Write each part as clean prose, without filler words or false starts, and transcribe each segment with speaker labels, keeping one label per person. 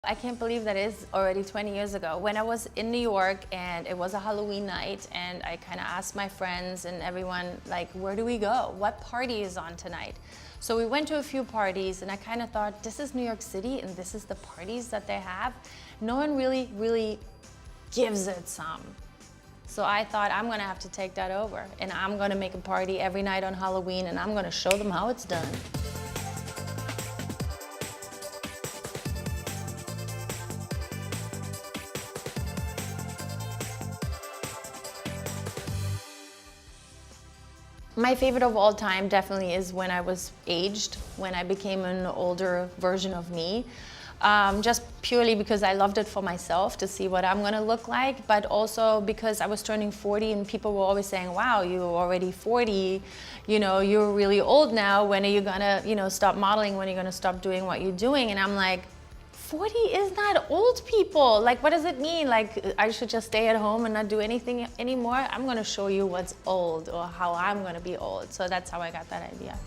Speaker 1: I can't believe that is already 20 years ago. When I was in New York and it was a Halloween night, and I kind of asked my friends and everyone, like, where do we go? What party is on tonight? So we went to a few parties, and I kind of thought, this is New York City and this is the parties that they have. No one really gives it some. So I thought, I'm gonna have to take that over, and I'm gonna make a party every night on Halloween, and I'm gonna show them how it's done. My favorite of all time definitely is when I was aged, when I became an older version of me. Just purely because I loved it for myself to see what I'm gonna look like, but also because I was turning 40 and people were always saying, wow, you're already 40, you know, you're really old now, when are you gonna, stop modeling, when are you gonna stop doing what you're doing? And I'm like, 40 is not old, people. Like, what does it mean? Like, I should just stay at home and not do anything anymore? I'm gonna show you what's old, or how I'm gonna be old. So that's how I got that idea.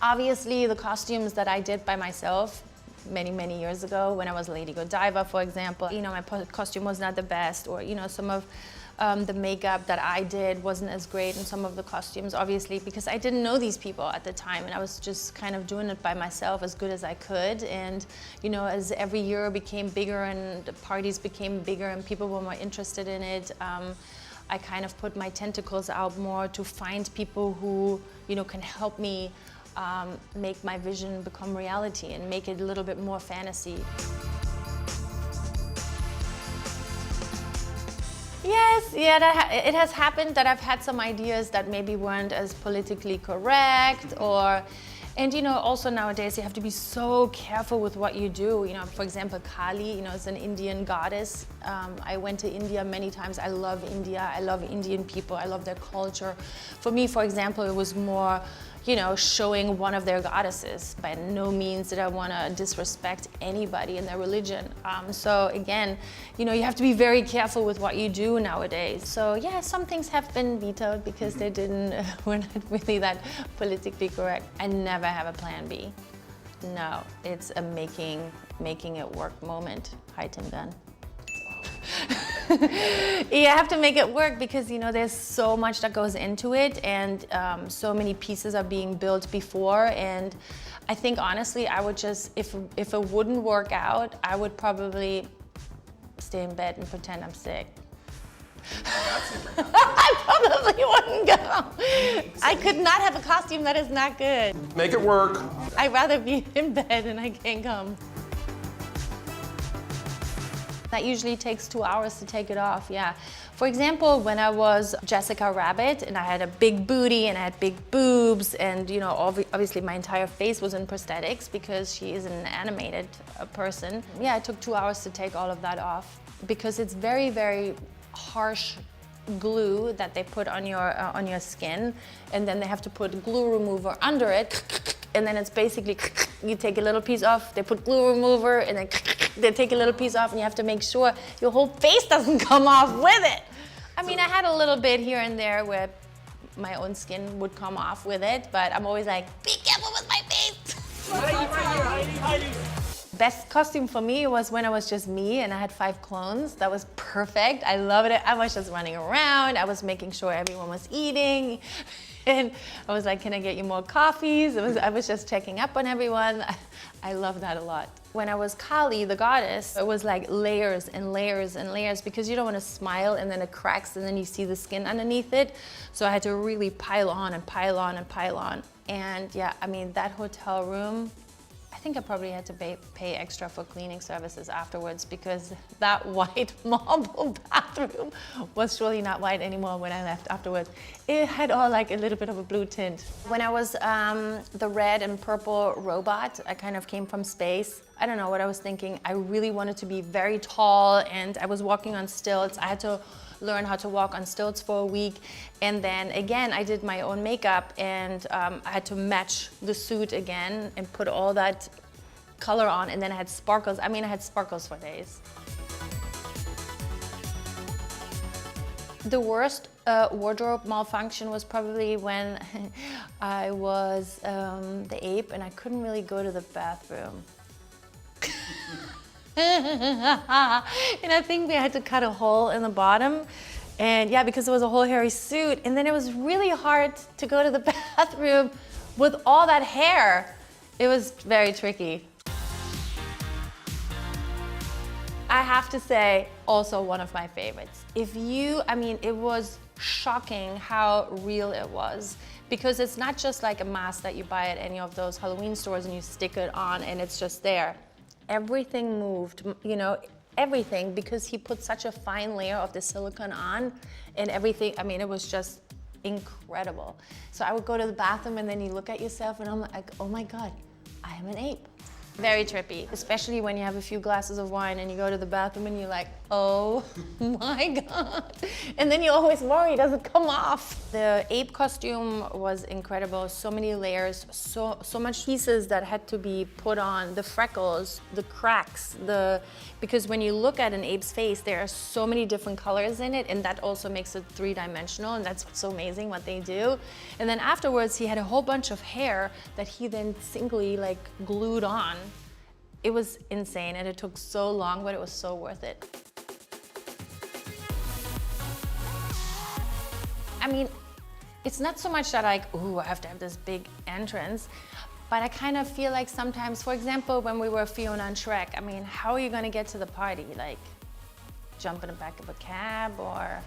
Speaker 1: Obviously, the costumes that I did by myself many years ago, when I was Lady Godiva, for example, my costume was not the best, or some of the makeup that I did wasn't as great in some of the costumes, obviously, because I didn't know these people at the time, and I was just kind of doing it by myself as good as I could. And as every year became bigger and the parties became bigger and people were more interested in it, I kind of put my tentacles out more to find people who can help me make my vision become reality and make it a little bit more fantasy. Yes, yeah, it has happened that I've had some ideas that maybe weren't as politically correct, and also nowadays you have to be so careful with what you do. For example, Kali, is an Indian goddess. I went to India many times. I love India. I love Indian people. I love their culture. For me, for example, it was more showing one of their goddesses. By no means did I want to disrespect anybody in their religion. So again, you have to be very careful with what you do nowadays. So yeah, some things have been vetoed because they were not really that politically correct. I never have a plan B. No, it's a making it work moment. Hi, Tim Gunn. You have to make it work because there's so much that goes into it, and so many pieces are being built before. And I think honestly, I would just, if it wouldn't work out, I would probably stay in bed and pretend I'm sick. I probably wouldn't go. I could not have a costume that is not good.
Speaker 2: Make it work.
Speaker 1: I'd rather be in bed and I can't come. That usually takes 2 hours to take it off, yeah. For example, when I was Jessica Rabbit and I had a big booty and I had big boobs, and obviously my entire face was in prosthetics because she is an animated person. Yeah, it took 2 hours to take all of that off because it's very harsh glue that they put on your skin, and then they have to put glue remover under it, and then it's basically you take a little piece off, they put glue remover, and then they take a little piece off, and you have to make sure your whole face doesn't come off with it. I mean, I had a little bit here and there where my own skin would come off with it, but I'm always like, be careful with my face. Heidi. Best costume for me was when I was just me and I had 5 clones. That was perfect. I loved it. I was just running around. I was making sure everyone was eating. And I was like, can I get you more coffees? I was just checking up on everyone. I love that a lot. When I was Kali, the goddess, it was like layers and layers and layers because you don't want to smile and then it cracks and then you see the skin underneath it. So I had to really pile on and pile on and pile on. And yeah, I mean, that hotel room, I think I probably had to pay extra for cleaning services afterwards because that white marble bathroom was surely not white anymore when I left afterwards. It had all like a little bit of a blue tint. When I was the red and purple robot, I kind of came from space. I don't know what I was thinking. I really wanted to be very tall and I was walking on stilts. I had to learn how to walk on stilts for a week, and then again I did my own makeup, and I had to match the suit again and put all that color on, and then I had sparkles. I mean, I had sparkles for days. The worst wardrobe malfunction was probably when I was the ape and I couldn't really go to the bathroom. And I think we had to cut a hole in the bottom. And yeah, because it was a whole hairy suit. And then it was really hard to go to the bathroom with all that hair. It was very tricky. I have to say, also one of my favorites. It was shocking how real it was, because it's not just like a mask that you buy at any of those Halloween stores and you stick it on and it's just there. Everything moved, everything, because he put such a fine layer of the silicone on and everything. It was just incredible. So I would go to the bathroom and then you look at yourself and I'm like, oh my God, I am an ape. Very trippy, especially when you have a few glasses of wine and you go to the bathroom and you're like, oh my God. And then you always worry, does it come off? The ape costume was incredible. So many layers, so much pieces that had to be put on. The freckles, the cracks, because when you look at an ape's face, there are so many different colors in it, and that also makes it three-dimensional, and that's what's so amazing what they do. And then afterwards, he had a whole bunch of hair that he then singly glued on. It was insane, and it took so long, but it was so worth it. It's not so much that I have to have this big entrance, but I kind of feel like sometimes, for example, when we were Fiona and Shrek, how are you gonna get to the party? Jump in the back of a cab, or,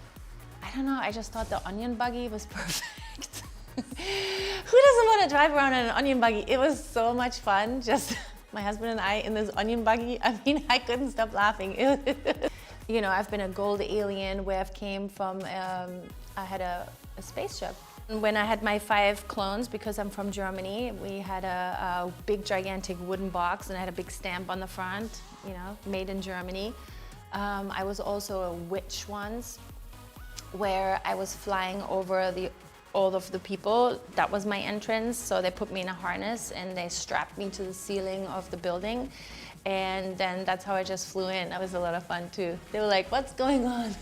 Speaker 1: I don't know, I just thought the onion buggy was perfect. Who doesn't want to drive around in an onion buggy? It was so much fun, just my husband and I in this onion buggy. I couldn't stop laughing. I've been a gold alien where I came from, I had a spaceship. When I had my 5 clones, because I'm from Germany, we had a big gigantic wooden box and I had a big stamp on the front, made in Germany. I was also a witch once, where I was flying over all of the people. That was my entrance, so they put me in a harness and they strapped me to the ceiling of the building, and then that's how I just flew in. That was a lot of fun too. They were like, what's going on?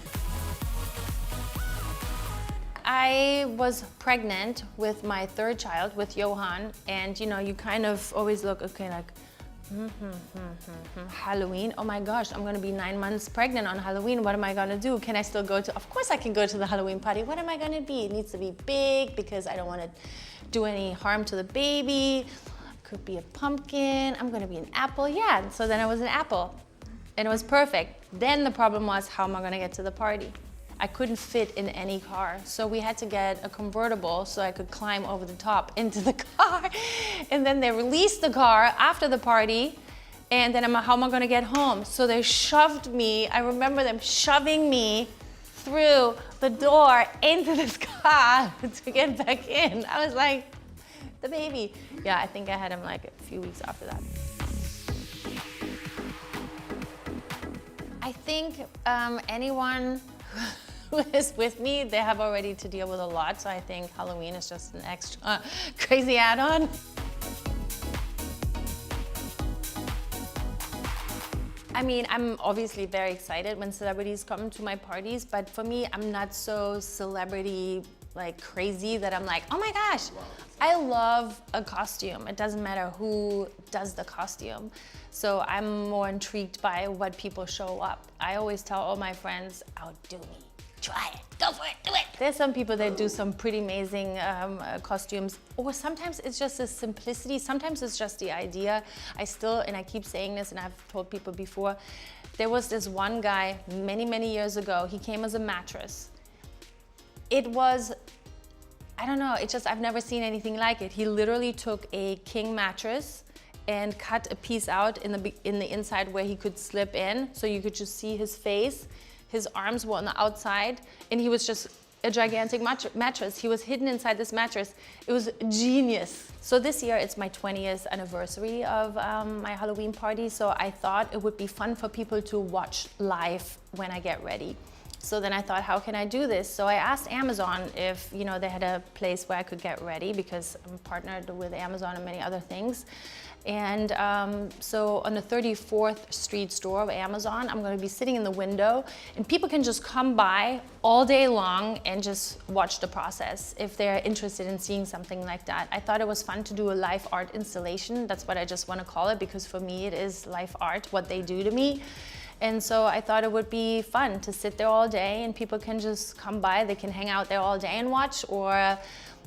Speaker 1: I was pregnant with my 3rd child, with Johan, and you kind of always look, okay, Halloween, oh my gosh, I'm gonna be 9 months pregnant on Halloween. What am I gonna do? Can I still go to, of course I can go to the Halloween party. What am I gonna be? It needs to be big because I don't wanna do any harm to the baby. Could be a pumpkin, I'm gonna be an apple. Yeah, so then I was an apple and it was perfect. Then the problem was, how am I gonna get to the party? I couldn't fit in any car, so we had to get a convertible so I could climb over the top into the car. And then they released the car after the party, and then how am I gonna get home? So they shoved me, I remember them shoving me through the door into this car to get back in. I was like, the baby. Yeah, I think I had him a few weeks after that. I think anyone who is with me, they have already to deal with a lot, so I think Halloween is just an extra crazy add-on. I'm obviously very excited when celebrities come to my parties, but for me, I'm not so celebrity crazy that I'm like, oh my gosh, I love a costume. It doesn't matter who does the costume. So I'm more intrigued by what people show up. I always tell all my friends, outdo me. Try it, go for it, do it. There's some people that do some pretty amazing costumes, or sometimes it's just the simplicity, sometimes it's just the idea. I keep saying this, and I've told people before, there was this one guy many, many years ago, he came as a mattress. It was, I don't know, I've never seen anything like it. He literally took a king mattress and cut a piece out in the inside where he could slip in, so you could just see his face. His arms were on the outside, and he was just a gigantic mattress. He was hidden inside this mattress. It was genius. So this year, it's my 20th anniversary of my Halloween party, so I thought it would be fun for people to watch live when I get ready. So then I thought, how can I do this? So I asked Amazon if, you know, they had a place where I could get ready, because I'm partnered with Amazon and many other things. And so on the 34th Street store of Amazon, I'm going to be sitting in the window, and people can just come by all day long and just watch the process if they're interested in seeing something like that. I thought it was fun to do a live art installation. That's what I just want to call it, because for me it is live art, what they do to me. And so I thought it would be fun to sit there all day, and people can just come by. They can hang out there all day and watch, or,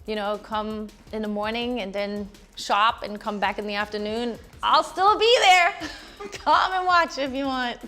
Speaker 1: you know, come in the morning and then shop and come back in the afternoon. I'll still be there. Come and watch if you want.